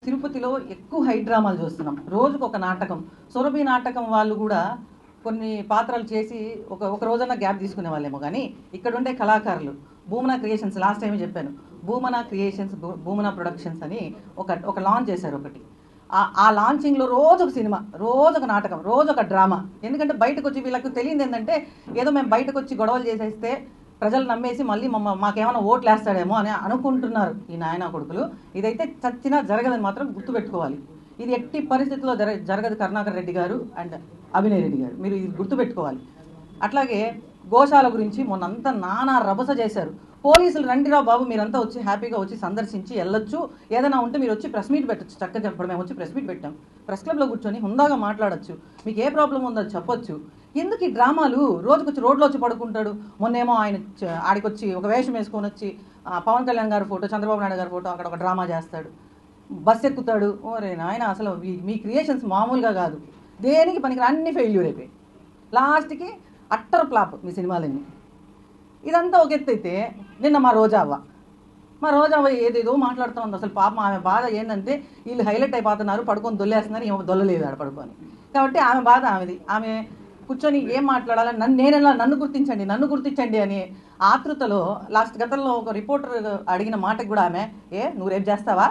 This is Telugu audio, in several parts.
తిరుపతిలో ఎక్కువ హై డ్రామాలు చూస్తున్నాం. రోజుకు ఒక నాటకం. సురభి నాటకం వాళ్ళు కూడా కొన్ని పాత్రలు చేసి ఒక రోజన్నా గ్యాప్ తీసుకునే వాళ్ళేమో. కానీ ఇక్కడ ఉండే కళాకారులు భూమన క్రియేషన్స్, లాస్ట్ టైం చెప్పాను, భూమన క్రియేషన్స్, భూమన ప్రొడక్షన్స్ అని ఒక లాంచ్ చేశారు ఒకటి. ఆ లాంచింగ్లో రోజు ఒక సినిమా, రోజు ఒక నాటకం, రోజు ఒక డ్రామా. ఎందుకంటే బయటకు వచ్చి వీళ్ళకి తెలియదు ఏంటంటే ఏదో మేము బయటకు వచ్చి గొడవలు చేసేస్తే ప్రజలు నమ్మేసి మళ్ళీ మాకేమైనా ఓట్లు వేస్తాడేమో అని అనుకుంటున్నారు ఈ నాయనా కొడుకులు. ఇదైతే చచ్చినా జరగదని మాత్రం గుర్తుపెట్టుకోవాలి. ఇది ఎట్టి పరిస్థితుల్లో జరగదు కరుణాకర్ రెడ్డి గారు అండ్ అభినయ్ రెడ్డి గారు, మీరు ఇది గుర్తుపెట్టుకోవాలి. అట్లాగే గోశాల గురించి మొన్నంతా నానా రభస చేశారు. పోలీసులు రండిరా బాబు, మీరంతా వచ్చి హ్యాపీగా వచ్చి సందర్శించి వెళ్ళొచ్చు, ఏదైనా ఉంటే మీరు వచ్చి ప్రెస్ మీట్ పెట్టచ్చు. చక్కగా చెప్పడం, మేము వచ్చి ప్రెస్ మీట్ పెట్టాం, ప్రెస్ క్లబ్లో కూర్చొని హుందాగా మాట్లాడచ్చు, మీకు ఏ ప్రాబ్లం ఉందో చెప్పొచ్చు. ఎందుకు ఈ డ్రామాలు? రోజుకొచ్చి రోడ్లో వచ్చి పడుకుంటాడు. మొన్నేమో ఆయన ఆడికొచ్చి ఒక వేషం వేసుకొని వచ్చి పవన్ కళ్యాణ్ గారి ఫోటో, చంద్రబాబు నాయుడు గారి ఫోటో అక్కడ ఒక డ్రామా చేస్తాడు, బస్ ఎక్కుతాడు. ఓరే నాయన, అసలు మీ క్రియేషన్స్ మామూలుగా కాదు, దేనికి పనికి అన్ని ఫెయిల్యూర్ అయిపోయి లాస్ట్కి అట్టర్ ఫ్లాప్ మీ సినిమాలన్నీ. ఇదంతా ఒక ఎత్తు అయితే, నిన్న మా రోజావ్వ ఏదేదో మాట్లాడుతూ ఉంది. అసలు పాపం ఆమె బాధ ఏంటంటే వీళ్ళు హైలైట్ అయిపోతున్నారు, పడుకొని దొల్లేస్తున్నారు, ఏమో దొల్లలేదు ఆడ పడుకొని. కాబట్టి ఆమె బాధ ఆమెది. ఆమె కూర్చొని ఏం మాట్లాడాలని, నన్ను గుర్తించండి అని ఆతృతలో గతంలో ఒక రిపోర్టర్ అడిగిన మాటకు కూడా ఆమె నువ్వు రేపు చేస్తావా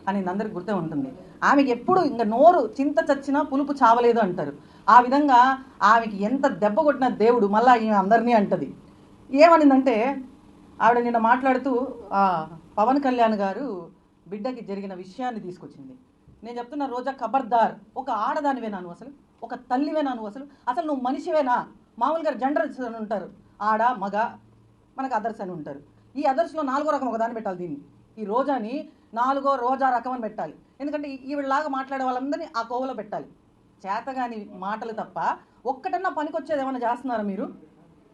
అని అందరికి గుర్తే ఉంటుంది. ఆమెకి ఎప్పుడు ఇంకా నోరు చింత చచ్చినా పులుపు చావలేదు అంటారు. ఆ విధంగా ఆమెకి ఎంత దెబ్బ కొట్టిన దేవుడు మళ్ళీ ఈమె అందరినీ అంటది. ఏమనిందంటే ఆవిడ నిన్న మాట్లాడుతూ పవన్ కళ్యాణ్ గారు బిడ్డకి జరిగిన విషయాన్ని తీసుకొచ్చింది. నేను చెప్తున్నా, రోజా ఖబర్దార్, ఒక ఆడదానివేనా నువ్వు, అసలు ఒక తల్లివేనా నువ్వు, అసలు నువ్వు మనిషివేనా? మామూలుగా జెండర్స్ అని ఉంటారు, ఆడ మగ, మనకు అదర్స్ అని ఉంటారు. ఈ అదర్స్లో 4వ రకం ఒకదాన్ని పెట్టాలి. దీన్ని ఈ రోజాని 4వ రోజా రకం అని పెట్టాలి. ఎందుకంటే ఈవిడలాగా మాట్లాడే వాళ్ళందరినీ ఆ కోవలో పెట్టాలి. చేతగాని మాటలు తప్ప ఒక్కటన్నా పనికొచ్చేది ఏమైనా చేస్తున్నారా మీరు?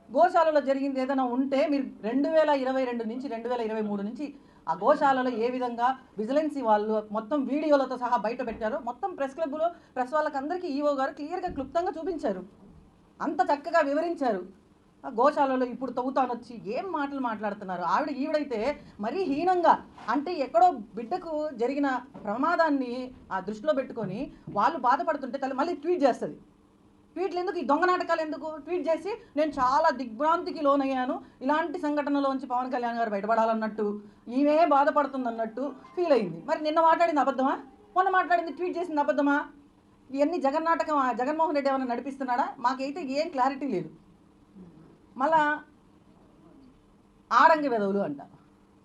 గోశాలలో జరిగింది ఏదైనా ఉంటే మీరు 2022 నుంచి 2023 నుంచి ఆ గోశాలలో ఏ విధంగా విజిలెన్సీ వాళ్ళు మొత్తం వీడియోలతో సహా బయట పెట్టారో మొత్తం ప్రెస్ క్లబ్లో ప్రెస్ వాళ్ళకి అందరికీ ఈఓ గారు క్లియర్గా క్లుప్తంగా చూపించారు, అంత చక్కగా వివరించారు. ఆ గోశాలలో ఇప్పుడు తవ్వుతానొచ్చి ఏం మాటలు మాట్లాడుతున్నారు. ఈవిడైతే మరీ హీనంగా, అంటే ఎక్కడో బిడ్డకు జరిగిన ప్రమాదాన్ని ఆ దృష్టిలో పెట్టుకొని వాళ్ళు బాధపడుతుంటే తల్లి మళ్ళీ ట్వీట్ చేస్తుంది. ట్వీట్లు ఎందుకు? ఈ దొంగ నాటకాలు ఎందుకు? ట్వీట్ చేసి నేను చాలా దిగ్భ్రాంతికి లోనయ్యాను, ఇలాంటి సంఘటనలోంచి పవన్ కళ్యాణ్ గారు బయటపడాలన్నట్టు, ఈమె బాధపడుతుంది అన్నట్టు ఫీల్ అయింది. మరి నిన్న మాట్లాడింది అబద్ధమా? మొన్న మాట్లాడింది, ట్వీట్ చేసింది అబద్ధమా? ఇవన్నీ జగన్నాటకం. జగన్మోహన్ రెడ్డి ఏమైనా నడిపిస్తున్నాడా? మాకైతే ఏం క్లారిటీ లేదు. మళ్ళా ఆడంగి వెదవులు అంట.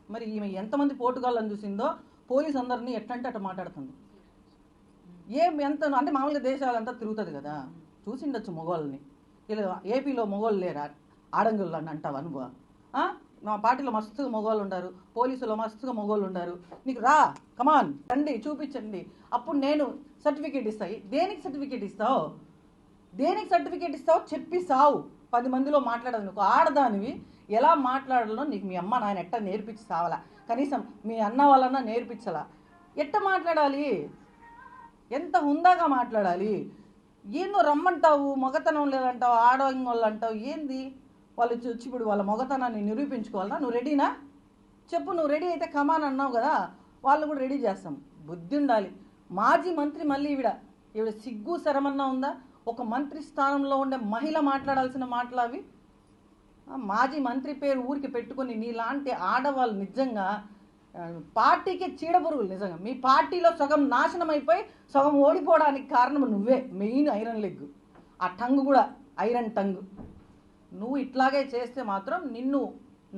మరి ఈమె ఎంతమంది పోటుగాళ్ళని చూసిందో పోలీసు అందరినీ ఎట్లంటే అట్లా మాట్లాడుతుంది. ఎంత అంటే మామూలుగా దేశాలంతా తిరుగుతుంది కదా, చూసిండొచ్చు మగవాళ్ళని. ఇలా ఏపీలో మగవాళ్ళు లేరా ఆడంగులు అని అంటావు అనుభవ? మా పార్టీలో మస్తుగా మగవాళ్ళు ఉంటారు, పోలీసులో మస్తుగా మగవాళ్ళు ఉంటారు. నీకు రా, కమాన్ రండి, చూపించండి, అప్పుడు నేను సర్టిఫికేట్ ఇస్తాయి. దేనికి సర్టిఫికేట్ ఇస్తావు? చెప్పి సావు. 10 మందిలో మాట్లాడదు. నువ్వు ఆడదానివి, ఎలా మాట్లాడాలో నీకు మీ అమ్మ నాయన ఎట్ట నేర్పించి సావాలా? కనీసం మీ అన్న వాళ్ళన్నా నేర్పించాలా? ఎట్ట మాట్లాడాలి, ఎంత హుందాగా మాట్లాడాలి? ఏందో రమ్మంటావు, మగతనం లేదంటావు, ఆడవాళ్ళు అంటావు. ఏంది వాళ్ళు వచ్చి ఇప్పుడు వాళ్ళ మగతనాన్ని నిరూపించుకోవాలన్నా? నువ్వు రెడీనా చెప్పు. నువ్వు రెడీ అయితే కమాన్ అన్నావు కదా, వాళ్ళు కూడా రెడీ చేస్తాం. బుద్ధి ఉండాలి. మాజీ మంత్రి మళ్ళీ ఈవిడ సిగ్గు శరమన్నా ఉందా? ఒక మంత్రి స్థానంలో ఉండే మహిళ మాట్లాడాల్సిన మాటలు అవి. మాజీ మంత్రి పేరు ఊరికి పెట్టుకొని నీలాంటి ఆడవాళ్ళు నిజంగా పార్టీకే చీడపురుగులు. నిజంగా మీ పార్టీలో సగం నాశనం అయిపోయి సగం ఓడిపోవడానికి కారణం నువ్వే. మెయిన్ ఐరన్ లెగ్, ఆ టంగ్ కూడా ఐరన్ టంగ్. నువ్వు ఇట్లాగే చేస్తే మాత్రం నిన్ను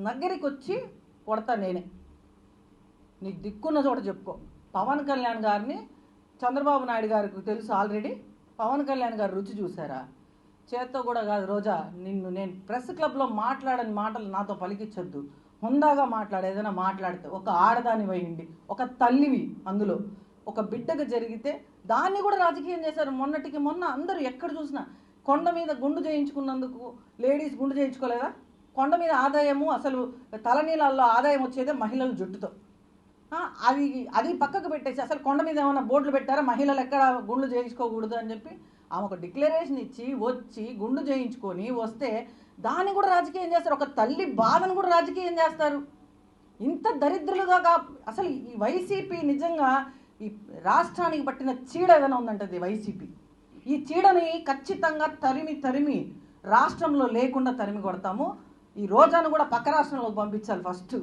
నగ్గరికి వచ్చి కొడతా నేనే. నీకు దిక్కున్న చోట చెప్పుకో. పవన్ కళ్యాణ్ గారిని చంద్రబాబు నాయుడు గారికి తెలుసు ఆల్రెడీ. పవన్ కళ్యాణ్ గారు రుచి చూసారా? చేత్తో కూడా కాదు రోజా, నేను ప్రెస్ క్లబ్లో మాట్లాడని మాటలు నాతో పలికించొద్దు. హుందాగా ఏదైనా మాట్లాడితే ఒక ఆడదాని వేయండి, ఒక తల్లివి. అందులో ఒక బిడ్డకు జరిగితే దాన్ని కూడా రాజకీయం చేశారు. మొన్నటికి మొన్న అందరూ ఎక్కడ చూసినా కొండ మీద గుండు చేయించుకున్నందుకు లేడీస్ గుండు చేయించుకోలేదా? కొండ మీద ఆదాయము, అసలు తలనీళ్ళల్లో ఆదాయం వచ్చేదే మహిళల జుట్టుతో. అది పక్కకు పెట్టేసి అసలు కొండ మీద ఏమైనా బోర్డులు పెట్టారా మహిళలు ఎక్కడ గుండు చేయించుకోకూడదు అని చెప్పి? ఆమె ఒక డిక్లరేషన్ ఇచ్చి వచ్చి గుండు చేయించుకొని వస్తే దాన్ని కూడా రాజకీయం చేస్తారు. ఒక తల్లి బాధను కూడా రాజకీయం చేస్తారు. ఇంత దరిద్రులుగా అసలు ఈ వైసీపీ నిజంగా ఈ రాష్ట్రానికి పట్టిన చీడ ఏదైనా ఉందంటే అది వైసీపీ. ఈ చీడని ఖచ్చితంగా తరిమి రాష్ట్రంలో లేకుండా తరిమి కొడతాము. ఈ రోజాను కూడా పక్క రాష్ట్రంలోకి పంపించాలి ఫస్ట్.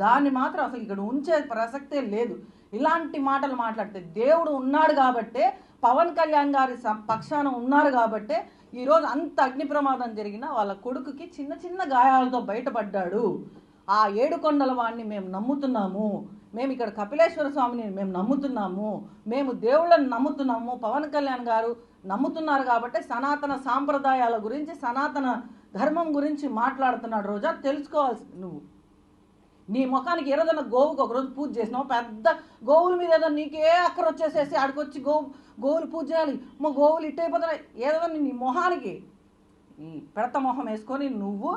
దాన్ని మాత్రం అసలు ఇక్కడ ఉంచే ప్రసక్తే లేదు. ఇలాంటి మాటలు మాట్లాడితే దేవుడు ఉన్నాడు కాబట్టే, పవన్ కళ్యాణ్ గారి పక్షాన ఉన్నారు కాబట్టే ఈరోజు అంత అగ్ని ప్రమాదం జరిగినా వాళ్ళ కొడుకుకి చిన్న చిన్న గాయాలతో బయటపడ్డాడు. ఆ ఏడుకొండల వాడిని మేము నమ్ముతున్నాము, మేము ఇక్కడ కపిలేశ్వర స్వామిని మేము నమ్ముతున్నాము, మేము దేవుళ్ళని నమ్ముతున్నాము, పవన్ కళ్యాణ్ గారు నమ్ముతున్నారు కాబట్టి సనాతన సాంప్రదాయాల గురించి, సనాతన ధర్మం గురించి మాట్లాడుతున్నాడు. రోజా తెలుసుకోవాల్సింది నువ్వు. నీ ముఖానికి ఏదైనా గోవుకి ఒకరోజు పూజ చేసినావు, పెద్ద గోవుల మీద ఏదో నీకే అక్కర వచ్చేసేసి ఆడికొచ్చి గోవులు పూజ చేయాలి, మా గోవులు ఇట్టయిపోతున్నాయి ఏదో నీ మొహానికి ఈ పెడత మొహం వేసుకొని నువ్వు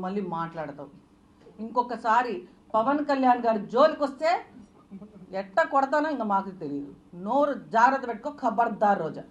మళ్ళీ మాట్లాడతావు. ఇంకొకసారి పవన్ కళ్యాణ్ గారి జోలికి వస్తే ఎట్ట కొడతానో ఇంకా మాకు తెలియదు. నోరు జాగ్రత్త పెట్టుకో, ఖబర్దార్ రోజా.